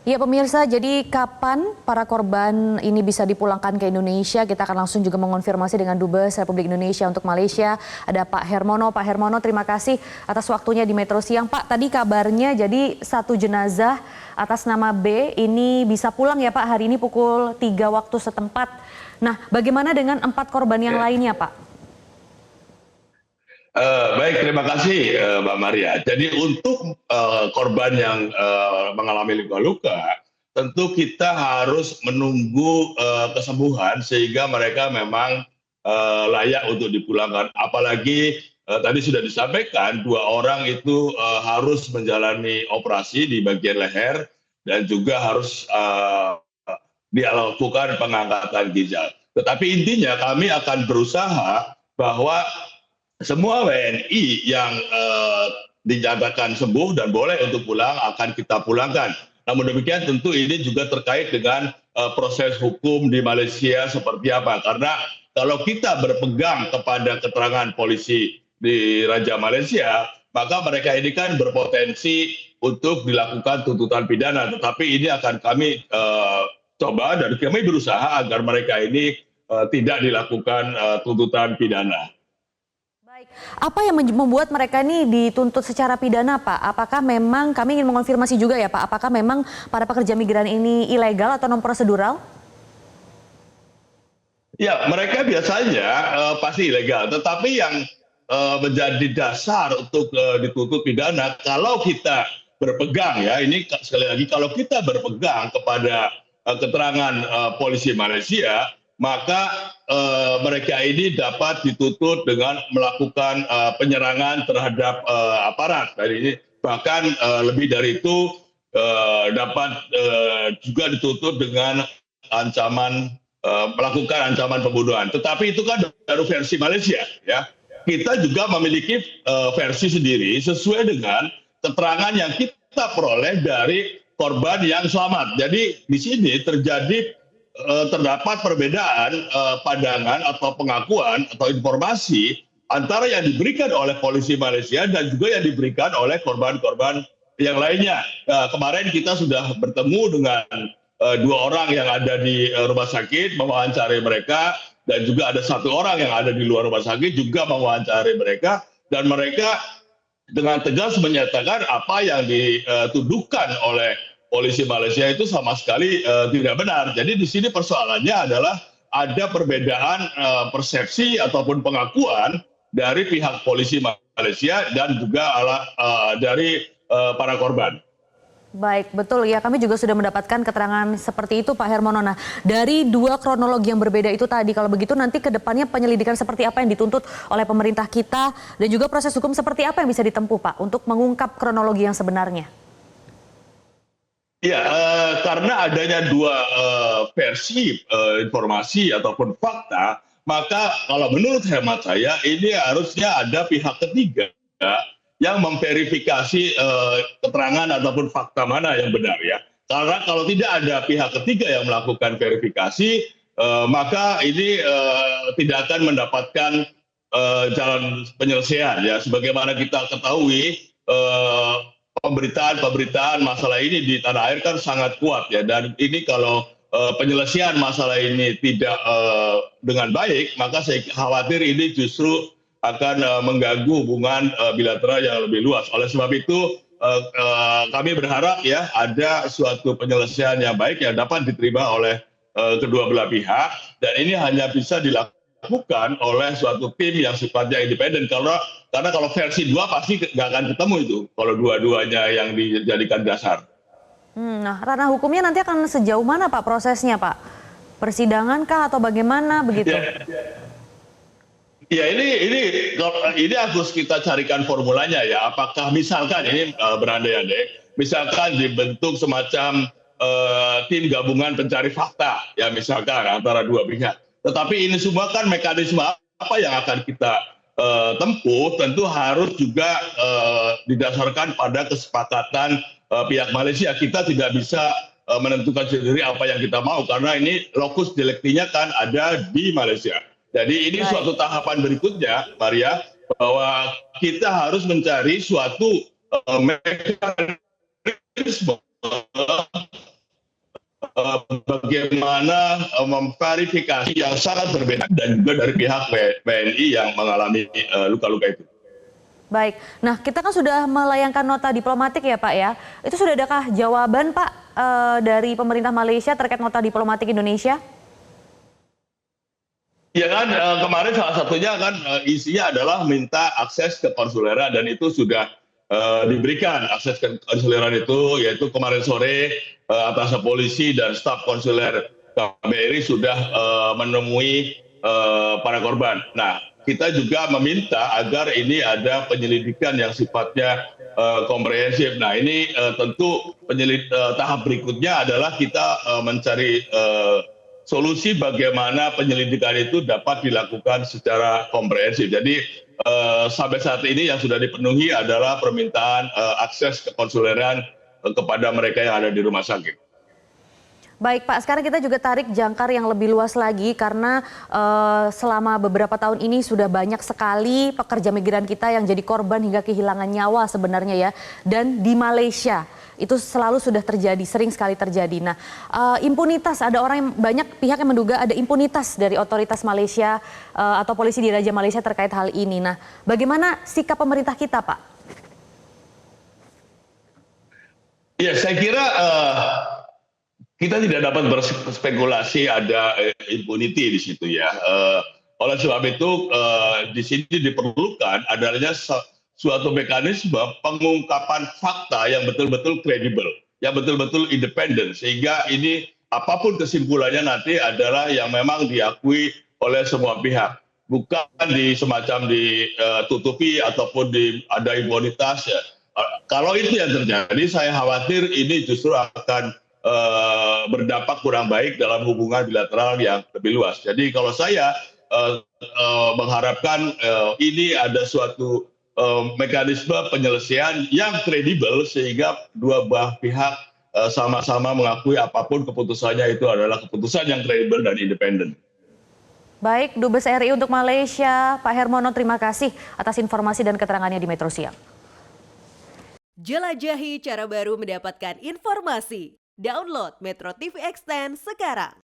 Ya pemirsa, jadi kapan para korban ini bisa dipulangkan ke Indonesia? Kita akan langsung juga mengonfirmasi dengan Dubes Republik Indonesia untuk Malaysia. Ada Pak Hermono. Pak Hermono, terima kasih atas waktunya di Metro Siang. Pak, tadi kabarnya jadi satu jenazah atas nama B ini bisa pulang ya Pak hari ini pukul 3 waktu setempat. Nah, bagaimana dengan 4 korban yang lainnya Pak? Baik, terima kasih Mbak Maria. Jadi untuk korban yang mengalami luka-luka, tentu kita harus menunggu kesembuhan sehingga mereka memang layak untuk dipulangkan. Apalagi tadi sudah disampaikan, 2 orang itu harus menjalani operasi di bagian leher dan juga harus dilakukan pengangkatan ginjal. Tetapi intinya kami akan berusaha bahwa semua WNI yang dinyatakan sembuh dan boleh untuk pulang akan kita pulangkan. Namun demikian tentu ini juga terkait dengan proses hukum di Malaysia seperti apa. Karena kalau kita berpegang kepada keterangan polisi di Raja Malaysia, maka mereka ini kan berpotensi untuk dilakukan tuntutan pidana. Tetapi ini akan kami coba dan kami berusaha agar mereka ini tidak dilakukan tuntutan pidana. Baik, apa yang membuat mereka ini dituntut secara pidana Pak? Apakah memang, kami ingin mengonfirmasi juga ya Pak, apakah memang para pekerja migran ini ilegal atau non prosedural? Ya, mereka biasanya pasti ilegal, tetapi yang menjadi dasar untuk dituntut pidana, kalau kita berpegang ya, ini sekali lagi kalau kita berpegang kepada keterangan polisi Malaysia, maka mereka ini dapat dituntut dengan melakukan penyerangan terhadap aparat. Ini bahkan lebih dari itu dapat juga dituntut dengan ancaman melakukan ancaman pembunuhan. Tetapi itu kan baru versi Malaysia, ya. Kita juga memiliki versi sendiri sesuai dengan keterangan yang kita peroleh dari korban yang selamat. Jadi di sini terdapat perbedaan pandangan atau pengakuan atau informasi antara yang diberikan oleh polisi Malaysia dan juga yang diberikan oleh korban-korban yang lainnya. Kemarin kita sudah bertemu dengan 2 orang yang ada di rumah sakit, mewawancari mereka, dan juga ada 1 orang yang ada di luar rumah sakit juga mewawancari mereka, dan mereka dengan tegas menyatakan apa yang dituduhkan oleh polisi Malaysia itu sama sekali tidak benar. Jadi di sini persoalannya adalah ada perbedaan persepsi ataupun pengakuan dari pihak polisi Malaysia dan juga dari para korban. Baik, betul ya, kami juga sudah mendapatkan keterangan seperti itu Pak Hermono. Nah, dari 2 kronologi yang berbeda itu tadi, kalau begitu nanti ke depannya penyelidikan seperti apa yang dituntut oleh pemerintah kita dan juga proses hukum seperti apa yang bisa ditempuh Pak untuk mengungkap kronologi yang sebenarnya? Ya, karena adanya 2 versi informasi ataupun fakta, maka kalau menurut hemat saya ini harusnya ada pihak ketiga yang memverifikasi keterangan ataupun fakta mana yang benar ya. Karena kalau tidak ada pihak ketiga yang melakukan verifikasi, maka ini tidak akan mendapatkan jalan penyelesaian ya. Sebagaimana kita ketahui, pemberitaan masalah ini di tanah air kan sangat kuat ya, dan ini kalau penyelesaian masalah ini tidak dengan baik, maka saya khawatir ini justru akan mengganggu hubungan bilateral yang lebih luas. Oleh sebab itu kami berharap ya ada suatu penyelesaian yang baik yang dapat diterima oleh kedua belah pihak, dan ini hanya bisa dilakukan oleh suatu tim yang sifatnya independen. Karena kalau versi 2 pasti nggak akan ketemu itu kalau dua-duanya yang dijadikan dasar. Nah, ranah hukumnya nanti akan sejauh mana Pak prosesnya Pak? Persidangan kah atau bagaimana begitu? Ya, ini harus kita carikan formulanya ya. Apakah misalkan ini berandai-andai, misalkan dibentuk semacam tim gabungan pencari fakta ya, misalkan antara 2 pihak. Tetapi ini semua kan mekanisme apa yang akan kita tempuh tentu harus juga didasarkan pada kesepakatan pihak Malaysia. Kita tidak bisa menentukan sendiri apa yang kita mau karena ini lokus deliktinya kan ada di Malaysia. Jadi ini suatu tahapan berikutnya, Maria, bahwa kita harus mencari suatu mekanisme bagaimana memverifikasi yang sangat berbeda dan juga dari pihak BNI yang mengalami luka-luka itu. Baik, nah kita kan sudah melayangkan nota diplomatik ya Pak ya. Itu sudah adakah jawaban Pak dari pemerintah Malaysia terkait nota diplomatik Indonesia? Ya kan kemarin salah satunya kan isinya adalah minta akses ke konsuleran dan itu sudah diberikan akses ke konsuleran itu, yaitu kemarin sore atas polisi dan staf konsuler KBRI sudah menemui para korban. Nah, kita juga meminta agar ini ada penyelidikan yang sifatnya komprehensif. Nah, ini tentu tahap berikutnya adalah kita mencari solusi bagaimana penyelidikan itu dapat dilakukan secara komprehensif. Jadi sampai saat ini yang sudah dipenuhi adalah permintaan akses ke konsuleran kepada mereka yang ada di rumah sakit. Baik Pak, sekarang kita juga tarik jangkar yang lebih luas lagi karena selama beberapa tahun ini sudah banyak sekali pekerja migran kita yang jadi korban hingga kehilangan nyawa sebenarnya ya. Dan di Malaysia itu selalu sudah terjadi, sering sekali terjadi. Nah, impunitas, ada orang yang banyak pihak yang menduga ada impunitas dari otoritas Malaysia atau polisi di Raja Malaysia terkait hal ini. Nah, bagaimana sikap pemerintah kita Pak? Ya, saya kira kita tidak dapat berspekulasi ada impunity di situ ya. Oleh sebab itu di sini diperlukan adanya suatu mekanisme pengungkapan fakta yang betul-betul kredibel, yang betul-betul independen, sehingga ini apapun kesimpulannya nanti adalah yang memang diakui oleh semua pihak, bukan semacam ditutupi ataupun ada impunitas ya. Kalau itu yang terjadi, saya khawatir ini justru akan berdampak kurang baik dalam hubungan bilateral yang lebih luas. Jadi kalau saya mengharapkan ini ada suatu mekanisme penyelesaian yang kredibel sehingga dua belah pihak sama-sama mengakui apapun keputusannya itu adalah keputusan yang kredibel dan independen. Baik, Dubes RI untuk Malaysia, Pak Hermono, terima kasih atas informasi dan keterangannya di Metro Siang. Jelajahi cara baru mendapatkan informasi. Download Metro TV Extend sekarang.